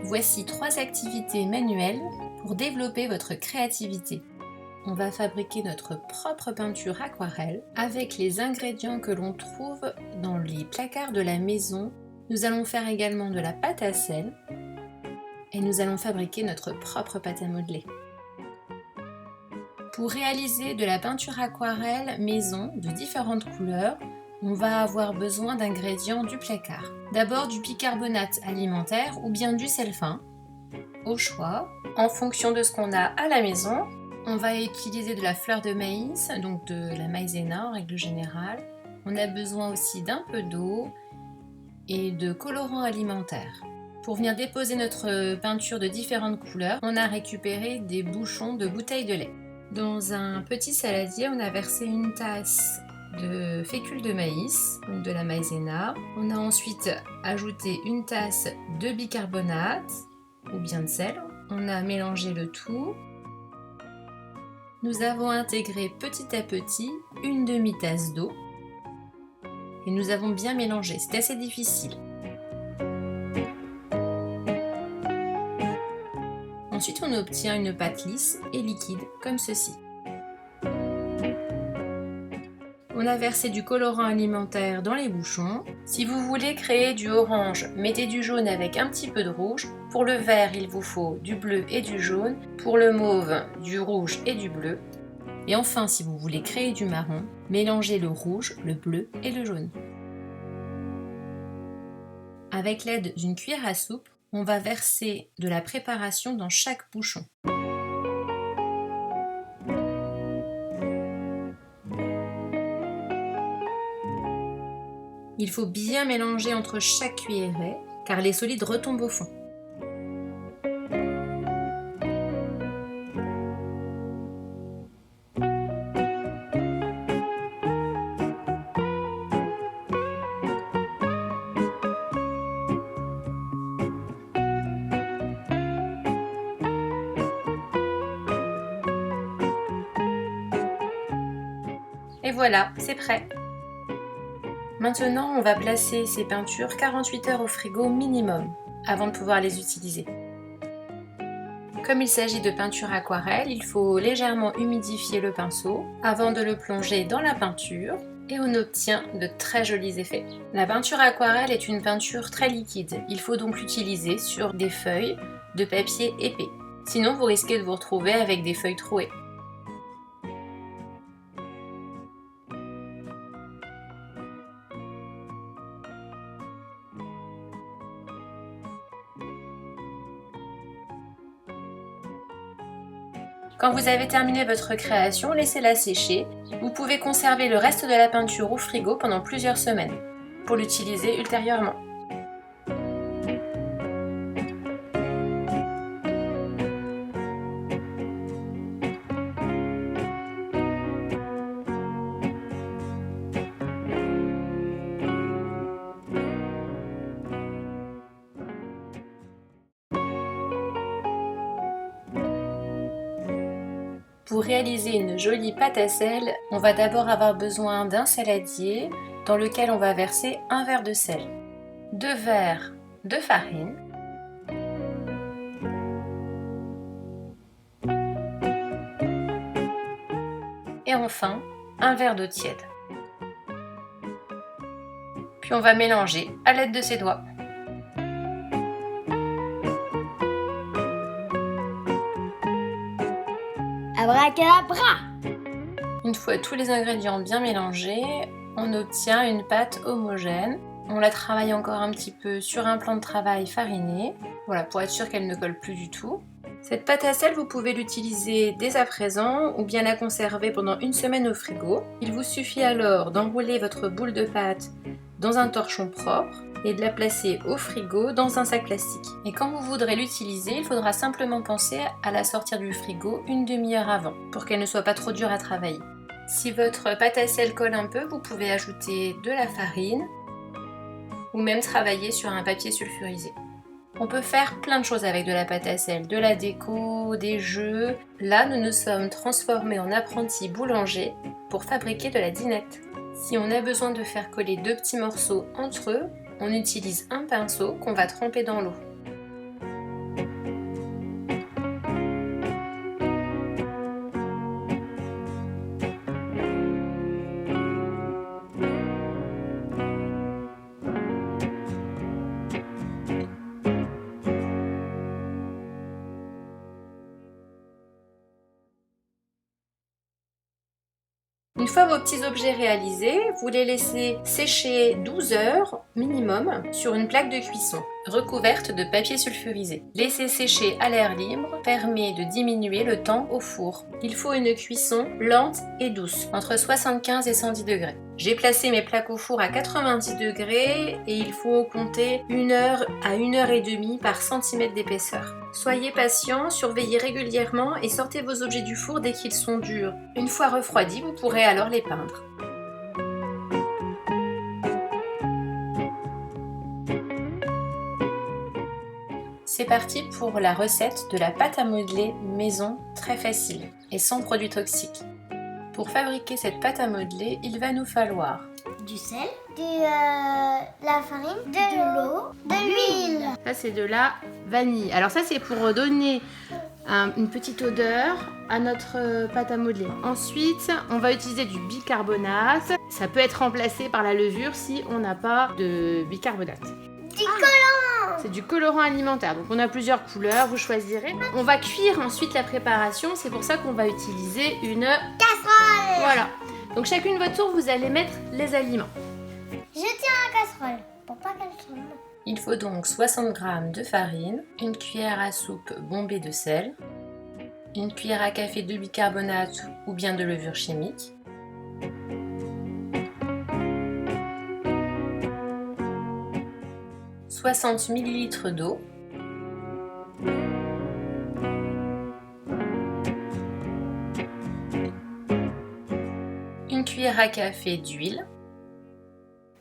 Voici 3 activités manuelles pour développer votre créativité. On va fabriquer notre propre peinture aquarelle avec les ingrédients que l'on trouve dans les placards de la maison. Nous allons faire également de la pâte à sel et nous allons fabriquer notre propre pâte à modeler. Pour réaliser de la peinture aquarelle maison de différentes couleurs, on va avoir besoin d'ingrédients du placard. D'abord du bicarbonate alimentaire ou bien du sel fin, au choix, en fonction de ce qu'on a à la maison. On va utiliser de la fleur de maïs, donc de la maïzena en règle générale. On a besoin aussi d'un peu d'eau et de colorants alimentaires. Pour venir déposer notre peinture de différentes couleurs, on a récupéré des bouchons de bouteilles de lait. Dans un petit saladier, on a versé une tasse de fécule de maïs, donc de la maïzena. On a ensuite ajouté une tasse de bicarbonate ou bien de sel. On a mélangé le tout. Nous avons intégré petit à petit une demi-tasse d'eau et nous avons bien mélangé. C'est assez difficile. Ensuite, on obtient une pâte lisse et liquide comme ceci. On a versé du colorant alimentaire dans les bouchons. Si vous voulez créer du orange, mettez du jaune avec un petit peu de rouge. Pour le vert, il vous faut du bleu et du jaune. Pour le mauve, du rouge et du bleu. Et enfin, si vous voulez créer du marron, mélangez le rouge, le bleu et le jaune. Avec l'aide d'une cuillère à soupe, on va verser de la préparation dans chaque bouchon. Il faut bien mélanger entre chaque cuillerée, car les solides retombent au fond. Et voilà, c'est prêt! Maintenant, on va placer ces peintures 48 heures au frigo minimum avant de pouvoir les utiliser. Comme il s'agit de peinture aquarelle, il faut légèrement humidifier le pinceau avant de le plonger dans la peinture et on obtient de très jolis effets. La peinture aquarelle est une peinture très liquide, il faut donc l'utiliser sur des feuilles de papier épais. Sinon, vous risquez de vous retrouver avec des feuilles trouées. Quand vous avez terminé votre création, laissez-la sécher. Vous pouvez conserver le reste de la peinture au frigo pendant plusieurs semaines pour l'utiliser ultérieurement. Pour réaliser une jolie pâte à sel, on va d'abord avoir besoin d'un saladier dans lequel on va verser un verre de sel, 2 verres de farine, et enfin un verre d'eau tiède. Puis on va mélanger à l'aide de ses doigts. Abracadabra! Une fois tous les ingrédients bien mélangés, on obtient une pâte homogène. On la travaille encore un petit peu sur un plan de travail fariné, voilà, pour être sûr qu'elle ne colle plus du tout. Cette pâte à sel, vous pouvez l'utiliser dès à présent ou bien la conserver pendant une semaine au frigo. Il vous suffit alors d'enrouler votre boule de pâte dans un torchon propre et de la placer au frigo dans un sac plastique. Et quand vous voudrez l'utiliser, il faudra simplement penser à la sortir du frigo une demi-heure avant pour qu'elle ne soit pas trop dure à travailler. Si votre pâte à sel colle un peu, vous pouvez ajouter de la farine ou même travailler sur un papier sulfurisé. On peut faire plein de choses avec de la pâte à sel, de la déco, des jeux. Là, nous nous sommes transformés en apprentis boulangers pour fabriquer de la dinette. Si on a besoin de faire coller 2 petits morceaux entre eux, on utilise un pinceau qu'on va tremper dans l'eau. fois vos petits objets réalisés, vous les laissez sécher 12 heures minimum sur une plaque de cuisson recouverte de papier sulfurisé. Laissez sécher à l'air libre, permet de diminuer le temps au four. Il faut une cuisson lente et douce, entre 75 et 110 degrés. J'ai placé mes plaques au four à 90 degrés et il faut compter 1 heure à 1 heure et demie par centimètre d'épaisseur. Soyez patient, surveillez régulièrement et sortez vos objets du four dès qu'ils sont durs. Une fois refroidis, vous pourrez alors les peindre. C'est parti pour la recette de la pâte à modeler maison très facile et sans produits toxiques. Pour fabriquer cette pâte à modeler, il va nous falloir du sel, de la farine, de l'eau, de l'huile. Ça c'est de la vanille. Alors ça c'est pour donner une petite odeur à notre pâte à modeler. Ensuite, on va utiliser du bicarbonate. Ça peut être remplacé par la levure si on n'a pas de bicarbonate. Du colorant. C'est du colorant alimentaire, donc on a plusieurs couleurs, vous choisirez. On va cuire ensuite la préparation, c'est pour ça qu'on va utiliser une casserole. Voilà. Donc chacune votre tour, vous allez mettre les aliments. Je tiens la casserole pour pas qu'elle tombe. Il faut donc 60 g de farine, une cuillère à soupe bombée de sel, une cuillère à café de bicarbonate ou bien de levure chimique, « 60 ml d'eau, une cuillère à café d'huile.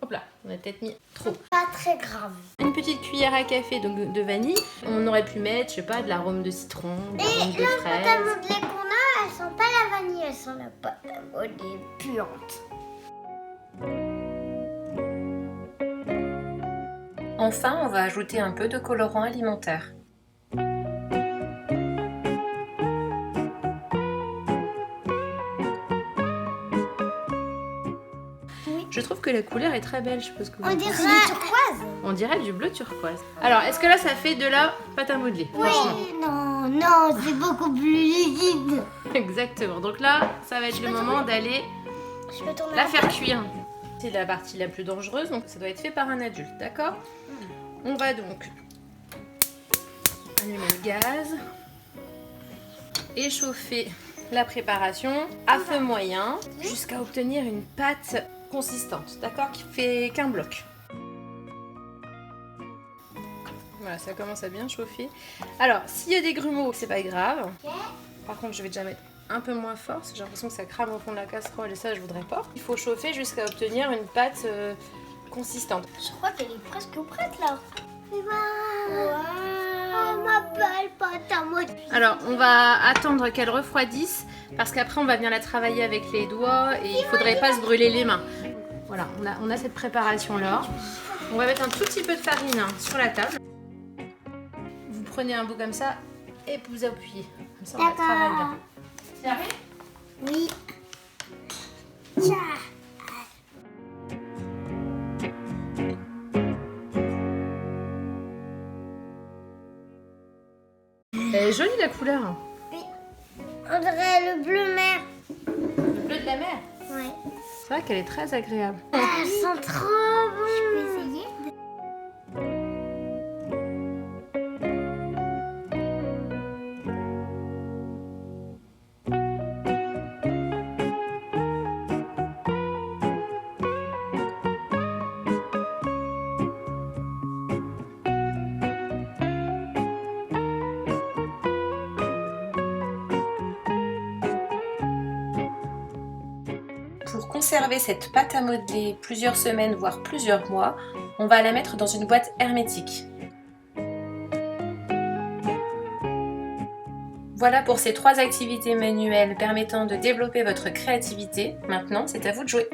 Hop là, on a peut-être mis trop. Pas très grave. Une petite cuillère à café donc de vanille. On aurait pu mettre, je sais pas, de l'arôme de citron, de l'arôme de Et la pâte à fraise. modeler qu'on a, elles sont pas la vanille, elles sont la pâte à modeler puante. Enfin, on va ajouter un peu de colorant alimentaire. Oui. Je trouve que la couleur est très belle, je suppose que vous On en dirait pensez. du turquoise. On dirait du bleu turquoise. Alors, est-ce que là, ça fait de la pâte à modeler? Oui, non, c'est beaucoup plus liquide. Exactement. Donc là, ça va être le moment d'aller Je peux tourner la faire cuire. C'est la partie la plus dangereuse, donc ça doit être fait par un adulte, d'accord? On va donc allumer le gaz et chauffer la préparation à feu moyen jusqu'à obtenir une pâte consistante, d'accord? Qui fait qu'un bloc. Voilà, ça commence à bien chauffer. Alors, s'il y a des grumeaux, c'est pas grave. Par contre, je vais déjà mettre un peu moins fort parce que j'ai l'impression que ça crame au fond de la casserole et ça, je voudrais pas. Il faut chauffer jusqu'à obtenir une pâte consistante. Je crois qu'elle est presque prête là. Waouh, ma belle pâte à modeler. Alors, on va attendre qu'elle refroidisse parce qu'après, on va venir la travailler avec les doigts et il faudrait pas se brûler les mains. Voilà, on a cette préparation-là. On va mettre un tout petit peu de farine sur la table. Vous prenez un bout comme ça et vous appuyez. Comme ça, on va D'accord. travailler un peu. C'est arrivé ? Oui. Tiens. Elle est jolie la couleur. On dirait le bleu mer. Le bleu de la mer. Ouais. C'est vrai qu'elle est très agréable. Elles sont trop bonnes. Je peux essayer? Pour conserver cette pâte à modeler plusieurs semaines voire plusieurs mois, on va la mettre dans une boîte hermétique. Voilà pour ces 3 activités manuelles permettant de développer votre créativité. Maintenant, c'est à vous de jouer.